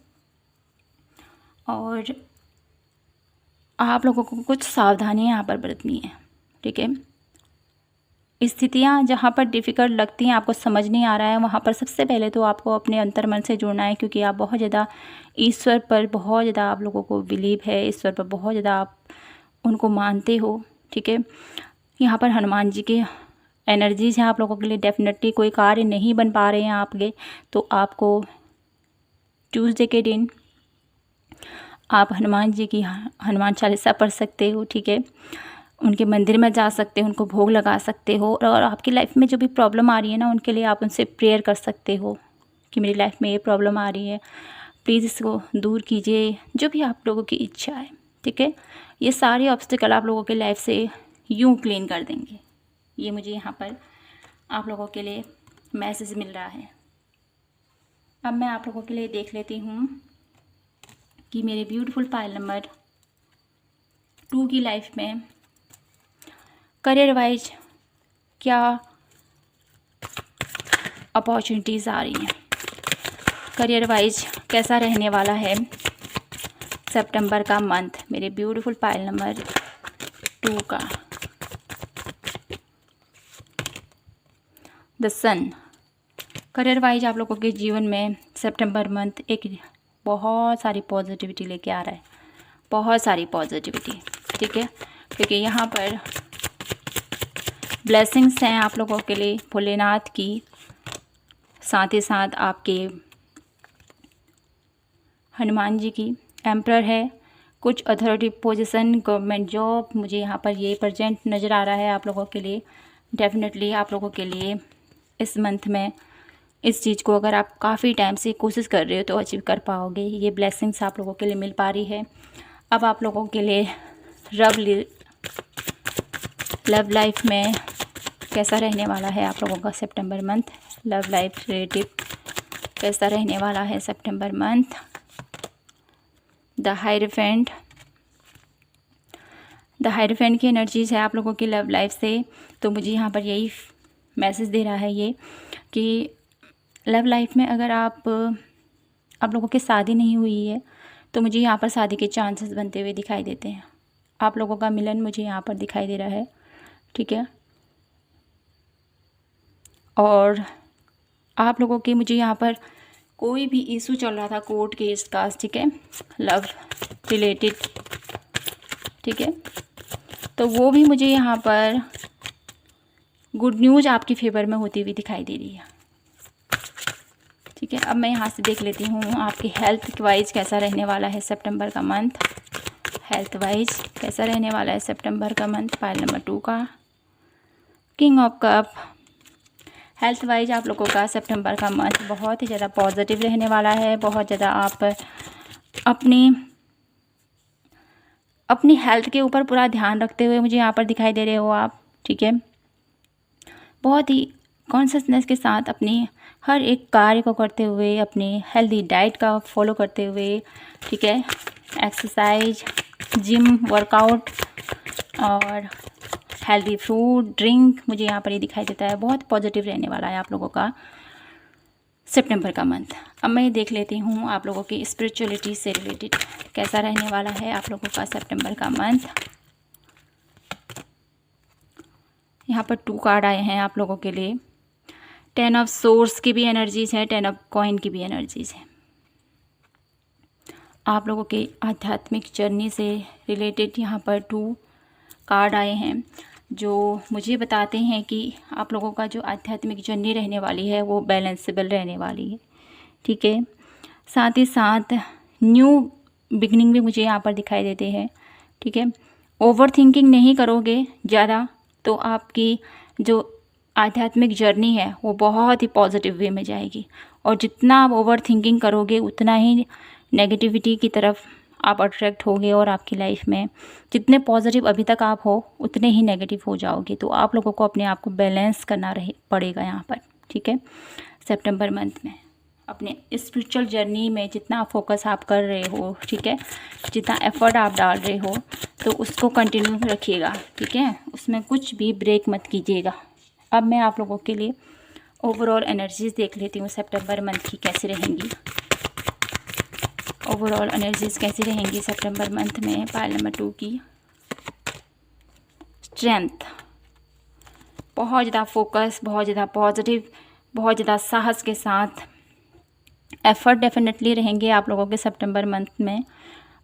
Speaker 1: और आप लोगों को कुछ सावधानियाँ यहाँ पर बरतनी है, ठीक है। स्थितियाँ जहाँ पर डिफ़िकल्ट लगती हैं, आपको समझ नहीं आ रहा है, वहाँ पर सबसे पहले तो आपको अपने अंतर्मन से जुड़ना है, क्योंकि आप बहुत ज़्यादा ईश्वर पर बहुत ज़्यादा आप लोगों को बिलीव है, ईश्वर पर बहुत ज़्यादा आप उनको मानते हो, ठीक है। यहाँ पर हनुमान जी के एनर्जीज़ हैं आप लोगों के लिए। डेफिनेटली कोई कार्य नहीं बन पा रहे हैं आपके, तो आपको ट्यूसडे के दिन आप हनुमान जी की हनुमान चालीसा पढ़ सकते हो, ठीक है। उनके मंदिर में जा सकते हो, उनको भोग लगा सकते हो, और आपकी लाइफ में जो भी प्रॉब्लम आ रही है ना, उनके लिए आप उनसे प्रेयर कर सकते हो कि मेरी लाइफ में ये प्रॉब्लम आ रही है, प्लीज़ इसको दूर कीजिए, जो भी आप लोगों की इच्छा है, ठीक है। ये सारे ऑब्स्टिकल आप लोगों की लाइफ से यूँ क्लीन कर देंगे। ये मुझे यहाँ पर आप लोगों के लिए मैसेज मिल रहा है। अब मैं आप लोगों के लिए देख लेती हूँ कि मेरे ब्यूटीफुल पायल नंबर 2 की लाइफ में करियर वाइज क्या अपॉर्चुनिटीज़ आ रही हैं, करियर वाइज कैसा रहने वाला है सितंबर का मंथ मेरे ब्यूटीफुल पायल नंबर 2 का। द सन, करियर वाइज आप लोगों के जीवन में सितंबर मंथ एक बहुत सारी पॉजिटिविटी लेके आ रहा है, बहुत सारी पॉजिटिविटी, ठीक है। क्योंकि यहाँ पर ब्लेसिंग्स हैं आप लोगों के लिए भोलेनाथ की, साथ ही साथ आपके हनुमान जी की, एम्परर है, कुछ अथॉरिटी पोजीशन, गवर्नमेंट जॉब, मुझे यहाँ पर ये प्रेजेंट नज़र आ रहा है आप लोगों के लिए। डेफिनेटली आप लोगों के लिए इस मंथ में इस चीज़ को अगर आप काफ़ी टाइम से कोशिश कर रहे हो तो अचीव कर पाओगे। ये ब्लेसिंग्स आप लोगों के लिए मिल पा रही है। अब आप लोगों के लिए लव लाइफ में कैसा रहने वाला है आप लोगों का सितंबर मंथ, लव लाइफ रिलेटिव कैसा रहने वाला है सितंबर month. The hierophant, the hierophant की एनर्जीज़ है आप लोगों की लव लाइफ से, तो मुझे यहाँ पर यही मैसेज दे रहा है ये कि लव लाइफ में अगर आप लोगों की शादी नहीं हुई है तो मुझे यहाँ पर शादी के चांसेस बनते हुए दिखाई देते हैं। आप लोगों का मिलन मुझे यहाँ पर दिखाई दे रहा है, ठीक है। और आप लोगों के मुझे यहाँ पर कोई भी इशू चल रहा था कोर्ट केस का, ठीक है, लव रिलेटेड, ठीक है, तो वो भी मुझे यहाँ पर गुड न्यूज़ आपकी फेवर में होती हुई दिखाई दे रही है, ठीक है। अब मैं यहाँ से देख लेती हूँ आपकी हेल्थ वाइज कैसा रहने वाला है सितंबर का मंथ, हेल्थ वाइज कैसा रहने वाला है सितंबर का मंथ पायल नंबर 2 का। King of cup, health wise आप लोगों का सितंबर का मंथ बहुत ही ज़्यादा पॉजिटिव रहने वाला है। बहुत ज़्यादा आप अपनी हेल्थ के ऊपर पूरा ध्यान रखते हुए मुझे यहाँ पर दिखाई दे रहे हो आप, ठीक है। बहुत ही कॉन्शियसनेस के साथ अपनी हर एक कार्य को करते हुए, अपनी हेल्दी डाइट का फॉलो करते हुए, ठीक है, एक्सरसाइज, जिम, वर्कआउट और हेल्दी फ्रूट ड्रिंक, मुझे यहाँ पर ये दिखाई देता है। बहुत पॉजिटिव रहने वाला है आप लोगों का सितंबर का मंथ। अब मैं देख लेती हूँ आप लोगों की स्पिरिचुअलिटी से रिलेटेड कैसा रहने वाला है आप लोगों का सितंबर का मंथ। यहाँ पर 2 कार्ड आए हैं आप लोगों के लिए। 10 ऑफ सोर्स की भी एनर्जीज़ है, 10 ऑफ कॉइन की भी एनर्जीज़ है। आप लोगों के आध्यात्मिक जर्नी से रिलेटेड यहाँ पर 2 कार्ड आए हैं जो मुझे बताते हैं कि आप लोगों का जो आध्यात्मिक जर्नी रहने वाली है वो बैलेंसेबल रहने वाली है, ठीक है। साथ ही साथ न्यू बिगनिंग भी मुझे यहाँ पर दिखाई देते हैं। ठीक है, ओवर थिंकिंग नहीं करोगे ज़्यादा तो आपकी जो आध्यात्मिक जर्नी है वो बहुत ही पॉजिटिव वे में जाएगी, और जितना आप ओवर थिंकिंग करोगे उतना ही नेगेटिविटी की तरफ आप अट्रैक्ट होगे, और आपकी लाइफ में जितने पॉजिटिव अभी तक आप हो उतने ही नेगेटिव हो जाओगे। तो आप लोगों को अपने आप को बैलेंस करना पड़ेगा यहाँ पर। ठीक है, सितंबर मंथ में अपने स्पिरिचुअल जर्नी में जितना फोकस आप कर रहे हो, ठीक है, जितना एफर्ट आप डाल रहे हो, तो उसको कंटिन्यू रखिएगा। ठीक है, उसमें कुछ भी ब्रेक मत कीजिएगा। अब मैं आप लोगों के लिए ओवरऑल एनर्जीज देख लेती हूँ सितंबर मंथ की कैसी रहेंगी। ओवरऑल एनर्जीज कैसी रहेंगी सितंबर मंथ में। पाइल नंबर 2 की स्ट्रेंथ, बहुत ज़्यादा फोकस, बहुत ज़्यादा पॉजिटिव, बहुत ज़्यादा साहस के साथ एफ़र्ट डेफिनेटली रहेंगे आप लोगों के सितंबर मंथ में।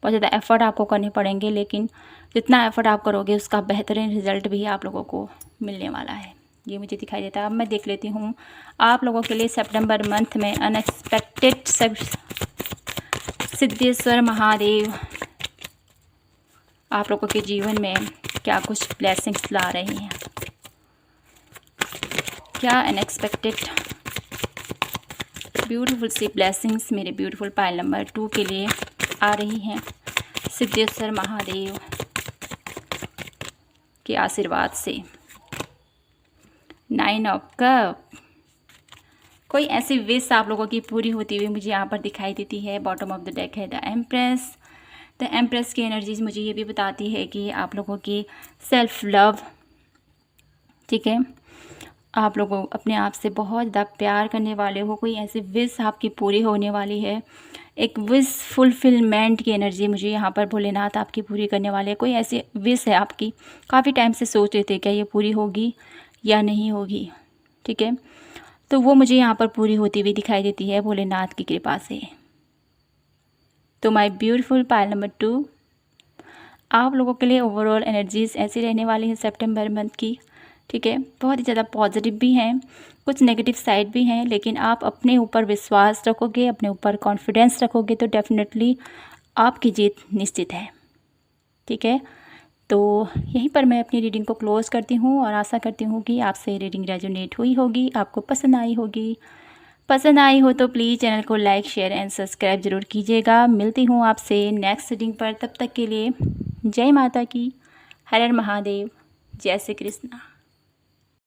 Speaker 1: बहुत ज़्यादा एफ़र्ट आपको करने पड़ेंगे, लेकिन जितना एफ़र्ट आप करोगे उसका बेहतरीन रिजल्ट भी आप लोगों को मिलने वाला है, ये मुझे दिखाई देता है। अब मैं देख लेती हूँ आप लोगों के लिए सितंबर मंथ में अनएक्सपेक्टेड सिद्धेश्वर महादेव आप लोगों के जीवन में क्या कुछ ब्लेसिंग्स ला रहे हैं, क्या अनएक्सपेक्टेड ब्यूटीफुल सी ब्लेसिंग्स मेरे ब्यूटीफुल पाइल नंबर 2 के लिए आ रही हैं सिद्धेश्वर महादेव के आशीर्वाद से। 9 ऑफ कप, कोई ऐसी विश आप लोगों की पूरी होती हुई मुझे यहाँ पर दिखाई देती है। बॉटम ऑफ द डेक है द एम्प्रेस। द एम्प्रेस की एनर्जीज मुझे ये भी बताती है कि आप लोगों की सेल्फ लव, ठीक है, आप लोगों अपने आप से बहुत ज़्यादा प्यार करने वाले हो। कोई ऐसी विश आपकी पूरी होने वाली है, एक विश फुलफिलमेंट की एनर्जी मुझे यहाँ पर भोलेनाथ आपकी पूरी करने वाले हैं। कोई ऐसी विश है आपकी, काफ़ी टाइम से सोच रहे थे क्या ये पूरी होगी या नहीं होगी, ठीक है, तो वो मुझे यहाँ पर पूरी होती हुई दिखाई देती है भोलेनाथ की कृपा से। तो माय ब्यूटीफुल पाइल नंबर 2 आप लोगों के लिए ओवरऑल एनर्जीज ऐसी रहने वाली है सितंबर मंथ की। ठीक है, बहुत ही ज़्यादा पॉजिटिव भी हैं, कुछ नेगेटिव साइड भी हैं, लेकिन आप अपने ऊपर विश्वास रखोगे, अपने ऊपर कॉन्फिडेंस रखोगे तो डेफिनेटली आपकी जीत निश्चित है। ठीक है, तो यहीं पर मैं अपनी रीडिंग को क्लोज़ करती हूँ और आशा करती हूँ कि आपसे रीडिंग रेजोनेट हुई होगी, आपको पसंद आई होगी। पसंद आई हो तो प्लीज़ चैनल को लाइक शेयर एंड सब्सक्राइब ज़रूर कीजिएगा। मिलती हूँ आपसे नेक्स्ट रीडिंग पर, तब तक के लिए जय माता की, हर हर महादेव, जय श्री कृष्णा।